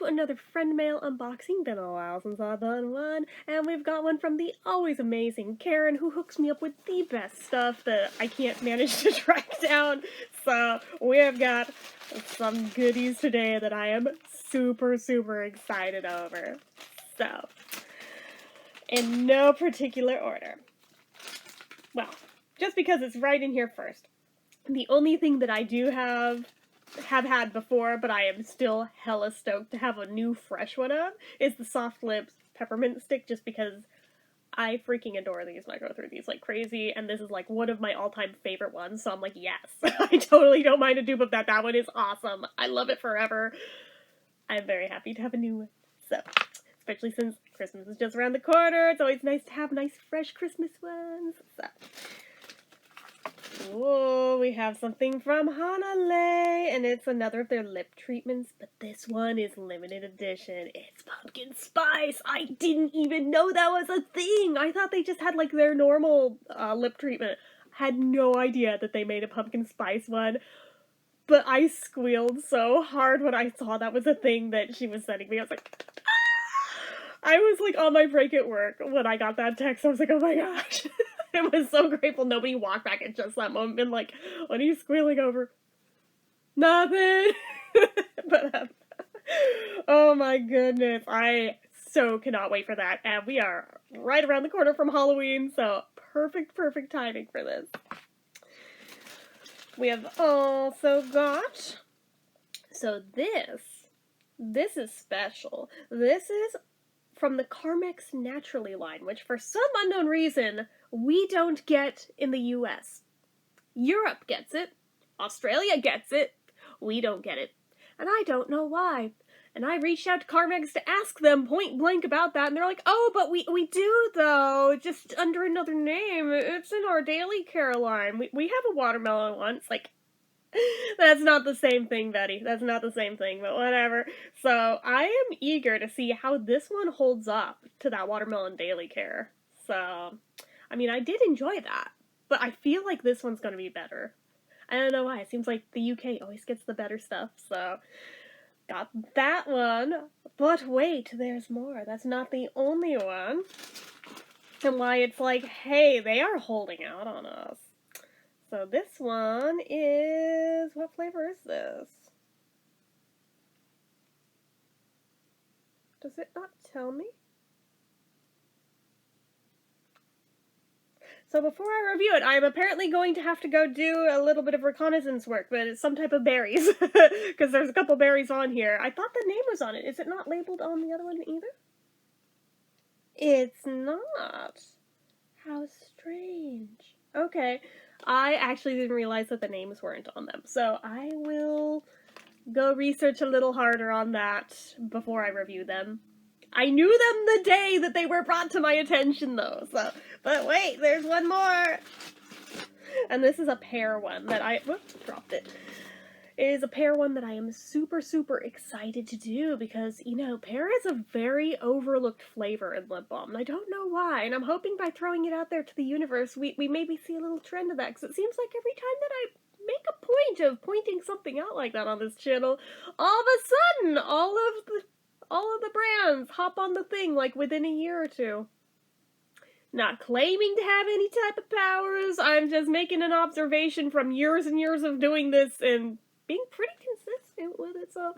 to another friend mail unboxing. Been a while since I've done one, and we've got one from the always amazing Karen, who hooks me up with the best stuff that I can't manage to track down. So we have got some goodies today that I am super excited over. So, in no particular order. Well, just because it's right in here first. The only thing that I do have had before, but I am still hella stoked to have a new fresh one of, is the Soft Lips Peppermint Stick, just because I freaking adore these and I go through these like crazy, and this is like one of my all-time favorite ones, so I'm like, yes, I totally don't mind a dupe of that. That one is awesome. I love it forever. I'm very happy to have a new one. So, especially since Christmas is just around the corner, it's always nice to have nice fresh Christmas ones. So, whoa, we have something from Hanalei, and it's another of their lip treatments, but this one is limited edition. It's pumpkin spice. I didn't even know that was a thing. I thought they just had like their normal lip treatment. Had no idea that they made a pumpkin spice one, but I squealed so hard when I saw that was a thing that she was sending me. I was like, ah! I was like on my break at work when I got that text. I was like, oh my gosh. I was so grateful nobody walked back at just that moment and like, what are you squealing over? Nothing! But, oh my goodness, I so cannot wait for that. And we are right around the corner from Halloween, so perfect timing for this. We have also got, so this is special. This is from the Carmex Naturally line, which for some unknown reason, we don't get in the US. Europe gets it. Australia gets it. We don't get it. And I don't know why. And I reached out to Carmex to ask them point blank about that, and they're like, oh, but we do, though, just under another name. It's in our daily care line. We have a watermelon one. It's like, that's not the same thing, Betty. That's not the same thing, but whatever. So, I am eager to see how this one holds up to that watermelon daily care. So, I mean, I did enjoy that, but I feel like this one's gonna be better. I don't know why. It seems like the UK always gets the better stuff, so got that one. But wait, there's more. That's not the only one. And why it's like, hey, they are holding out on us. So this one is, what flavor is this? Does it not tell me? So before I review it, I'm apparently going to have to go do a little bit of reconnaissance work, but it's some type of berries, because there's a couple berries on here. I thought the name was on it. Is it not labeled on the other one either? It's not. How strange. Okay. I actually didn't realize that the names weren't on them, so I will go research a little harder on that before I review them. I knew them the day that they were brought to my attention, though, so, but wait, there's one more! And this is a pear one that whoops, dropped it. It is a pear one that I am super excited to do because, you know, pear is a very overlooked flavor in lip balm, and I don't know why, and I'm hoping by throwing it out there to the universe, we maybe see a little trend of that, because it seems like every time that I make a point of pointing something out like that on this channel, all of a sudden, all of the brands hop on the thing, like, within a year or two. Not claiming to have any type of powers, I'm just making an observation from years and years of doing this and being pretty consistent with it, so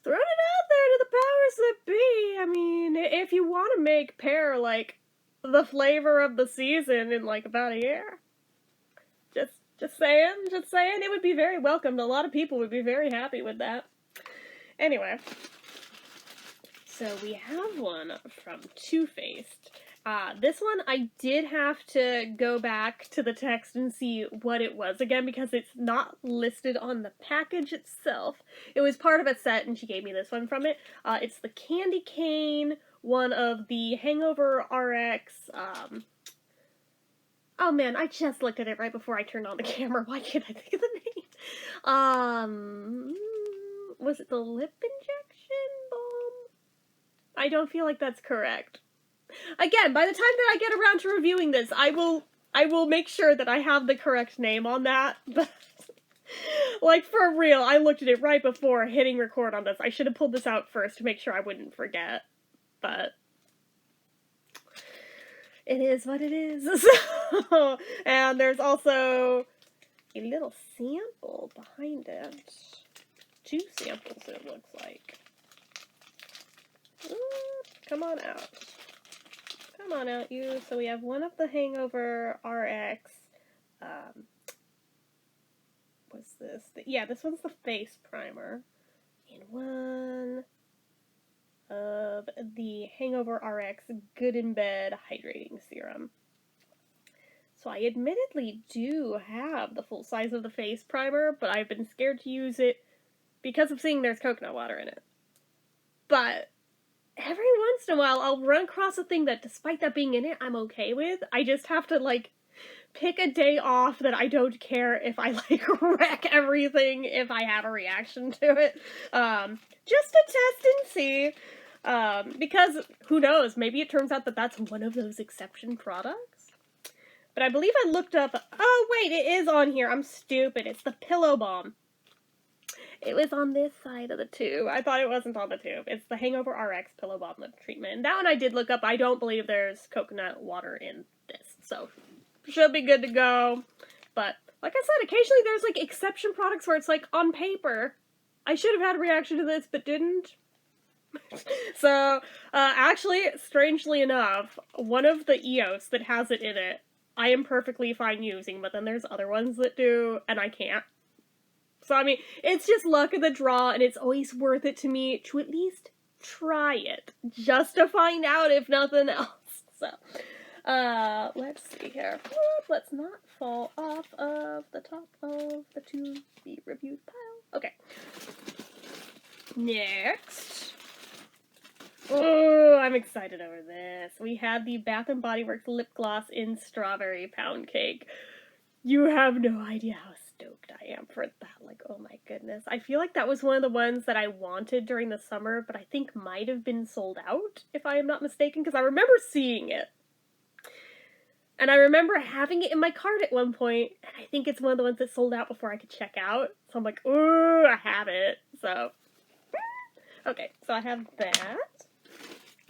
throwing it out there to the powers that be. I mean, if you want to make pear, like, the flavor of the season in, like, about a year, just saying, it would be very welcomed. A lot of people would be very happy with that. Anyway, so we have one from Too Faced. This one, I did have to go back to the text and see what it was again, because it's not listed on the package itself. It was part of a set, and she gave me this one from it. It's the Candy Cane, one of the Hangover RX, oh man, I just looked at it right before I turned on the camera. Why can't I think of the name? Was it the lip injection balm? I don't feel like that's correct. Again, by the time that I get around to reviewing this, I will make sure that I have the correct name on that. But Like, for real, I looked at it right before hitting record on this. I should have pulled this out first to make sure I wouldn't forget. But it is what it is. So, and there's also a little sample behind it. 2 samples, it looks like. Come on out. Come on out, you. So we have one of the Hangover RX. What's this? Yeah, this one's the face primer. And one of the Hangover RX Good in Bed Hydrating Serum. So I admittedly do have the full size of the face primer, but I've been scared to use it because of seeing there's coconut water in it. But every once in a while, I'll run across a thing that, despite that being in it, I'm okay with. I just have to, like, pick a day off that I don't care if I, like, wreck everything if I have a reaction to it. Just to test and see. Because, who knows, maybe it turns out that that's one of those exception products. But I believe I looked up... Oh, wait, it is on here. I'm stupid. It's the Pillow Balm. It was on this side of the tube. I thought it wasn't on the tube. It's the Hangover RX Pillow Balm Lip Treatment. And that one I did look up. I don't believe there's coconut water in this. So, should be good to go. But, like I said, occasionally there's, like, exception products where it's, like, on paper, I should have had a reaction to this, but didn't. So, actually, strangely enough, one of the EOS that has it in it, I am perfectly fine using, but then there's other ones that do, and I can't. So, I mean, it's just luck of the draw, and it's always worth it to me to at least try it, just to find out if nothing else. So, let's see here. Let's not fall off of the top of the to-be-reviewed pile. Okay. Next. Oh, I'm excited over this. We have the Bath & Body Works Lip Gloss in Strawberry Pound Cake. You have no idea how stoked I am for that. Like, oh my goodness. I feel like that was one of the ones that I wanted during the summer, but I think might have been sold out, if I am not mistaken, because I remember seeing it. And I remember having it in my cart at one point, and I think it's one of the ones that sold out before I could check out. So I'm like, ooh, I have it. So, okay, so I have that.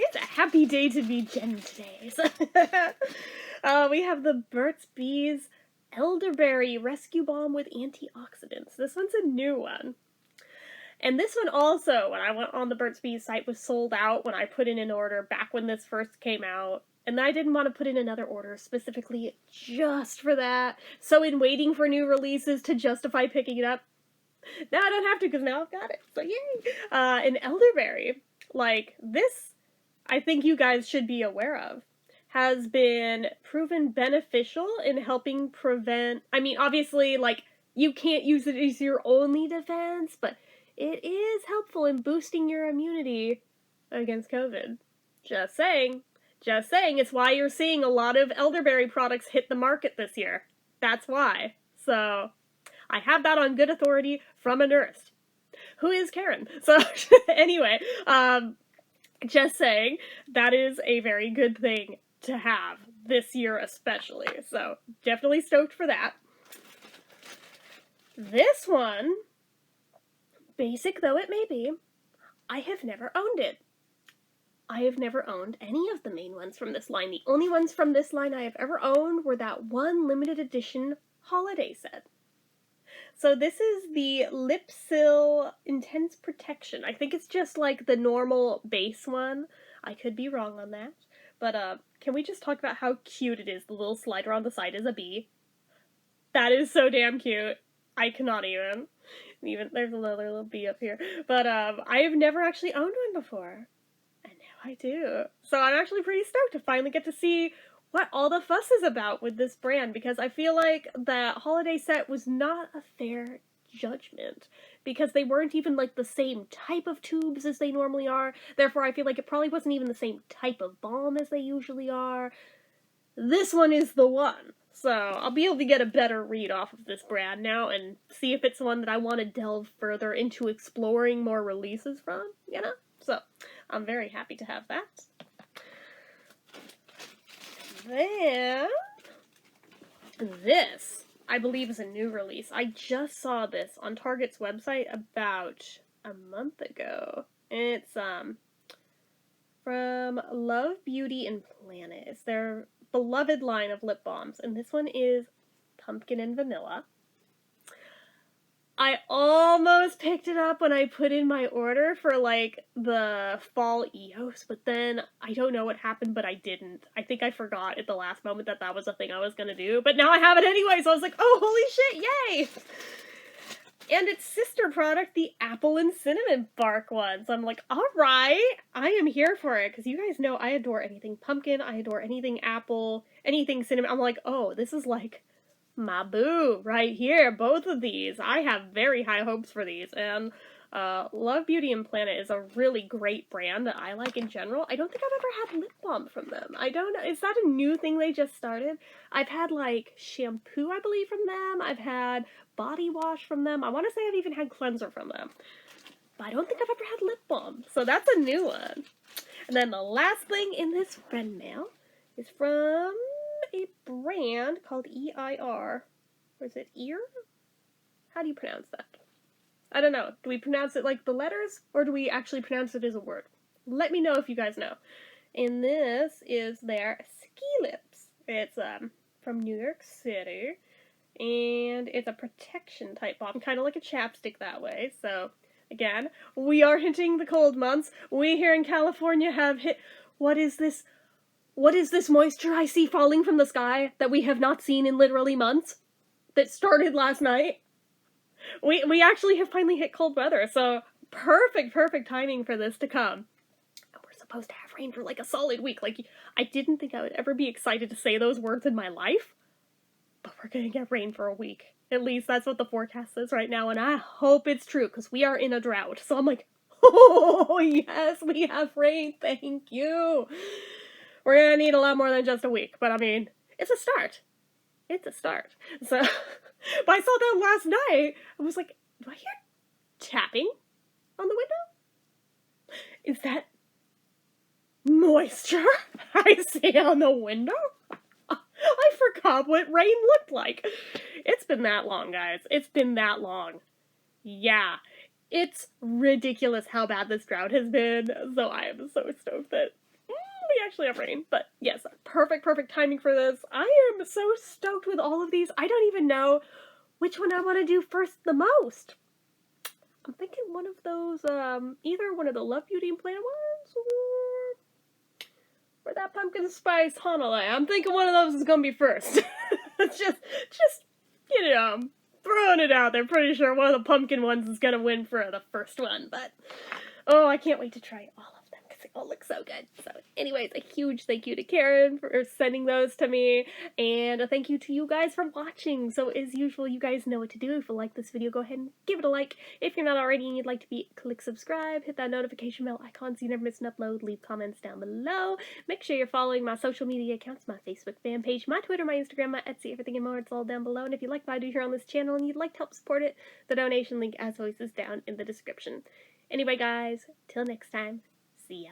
It's a happy day to be Jen today. So we have the Burt's Bees Elderberry Rescue Balm with Antioxidants. This one's a new one. And this one also, when I went on the Burt's Bees site, was sold out when I put in an order back when this first came out. And I didn't want to put in another order specifically just for that. So in waiting for new releases to justify picking it up, now I don't have to because now I've got it. So yay! An elderberry. Like, this, I think you guys should be aware of, has been proven beneficial in helping prevent, I mean, obviously, like, you can't use it as your only defense, but it is helpful in boosting your immunity against COVID. Just saying. Just saying. It's why you're seeing a lot of elderberry products hit the market this year. That's why. So, I have that on good authority from a nurse. Who is Karen? So, anyway, just saying, that is a very good thing to have this year especially. So, definitely stoked for that. This one, basic though it may be, I have never owned it. I have never owned any of the main ones from this line. The only ones from this line I have ever owned were that one limited edition holiday set. So this is the Lipsil Intense Protection. I think it's just like the normal base one. I could be wrong on that. But can we just talk about how cute it is? The little slider on the side is a bee. That is so damn cute. I cannot even. There's another little bee up here. But I have never actually owned one before. And now I do. So I'm actually pretty stoked to finally get to see what all the fuss is about with this brand, because I feel like that holiday set was not a fair judgment, because they weren't even like the same type of tubes as they normally are. Therefore, I feel like it probably wasn't even the same type of balm as they usually are. This one is the one. So I'll be able to get a better read off of this brand now and see if it's one that I want to delve further into exploring more releases from, you know? So I'm very happy to have that. Then, this I believe is a new release. I just saw this on Target's website about a month ago. It's from Love, Beauty, and Planet. It's their beloved line of lip balms, and this one is pumpkin and vanilla. I almost picked it up when I put in my order for, like, the fall EOS, but then I don't know what happened, but I didn't. I think I forgot at the last moment that that was a thing I was gonna do, but now I have it anyway, so I was like, oh, holy shit, yay! And its sister product, the apple and cinnamon bark one. So I'm like, alright, I am here for it, because you guys know I adore anything pumpkin, I adore anything apple, anything cinnamon. I'm like, oh, this is like my boo right here, both of these. I have very high hopes for these, and Love, Beauty, and Planet is a really great brand that I like in general. I don't think I've ever had lip balm from them. I don't know, is that a new thing they just started? I've had, like, shampoo, I believe, from them. I've had body wash from them. I want to say I've even had cleanser from them. But I don't think I've ever had lip balm, so that's a new one. And then the last thing in this friend mail is from a brand called EIR. Or is it EAR? How do you pronounce that? I don't know. Do we pronounce it like the letters, or do we actually pronounce it as a word? Let me know if you guys know. And this is their Ski Lips. It's from New York City, and it's a protection type balm, kind of like a chapstick that way. So again, we are hinting the cold months. We here in California have hit. What is this? What is this moisture I see falling from the sky that we have not seen in literally months? That started last night? We actually have finally hit cold weather, so perfect timing for this to come. And we're supposed to have rain for like a solid week. Like, I didn't think I would ever be excited to say those words in my life, but we're gonna get rain for a week. At least that's what the forecast says right now, and I hope it's true, because we are in a drought. So I'm like, oh yes, we have rain, thank you! We're gonna need a lot more than just a week, but I mean, it's a start. It's a start. So, but I saw that last night. I was like, do I hear tapping on the window? Is that moisture I see on the window? I forgot what rain looked like. It's been that long, guys. It's been that long. Yeah. It's ridiculous how bad this drought has been. So I am so stoked that we actually have rain. But yes, perfect timing for this. I am so stoked with all of these. I don't even know which one I want to do first the most. I'm thinking one of those, either one of the Love, Beauty, and Planet ones, or that pumpkin spice Hanalei. I'm thinking one of those is gonna be first. just, you know, throwing it out there. Pretty sure one of the pumpkin ones is gonna win for the first one, but oh, I can't wait to try all of them because they all look so good. So anyways, a huge thank you to Karen for sending those to me, and a thank you to you guys for watching. So as usual, you guys know what to do. If you like this video, go ahead and give it a like. If you're not already and you'd like to be, click subscribe, hit that notification bell icon so you never miss an upload, leave comments down below. Make sure you're following my social media accounts, my Facebook fan page, my Twitter, my Instagram, my Etsy, everything and more. It's all down below. And if you like what I do here on this channel and you'd like to help support it, the donation link, as always, is down in the description. Anyway, guys, till next time, see ya.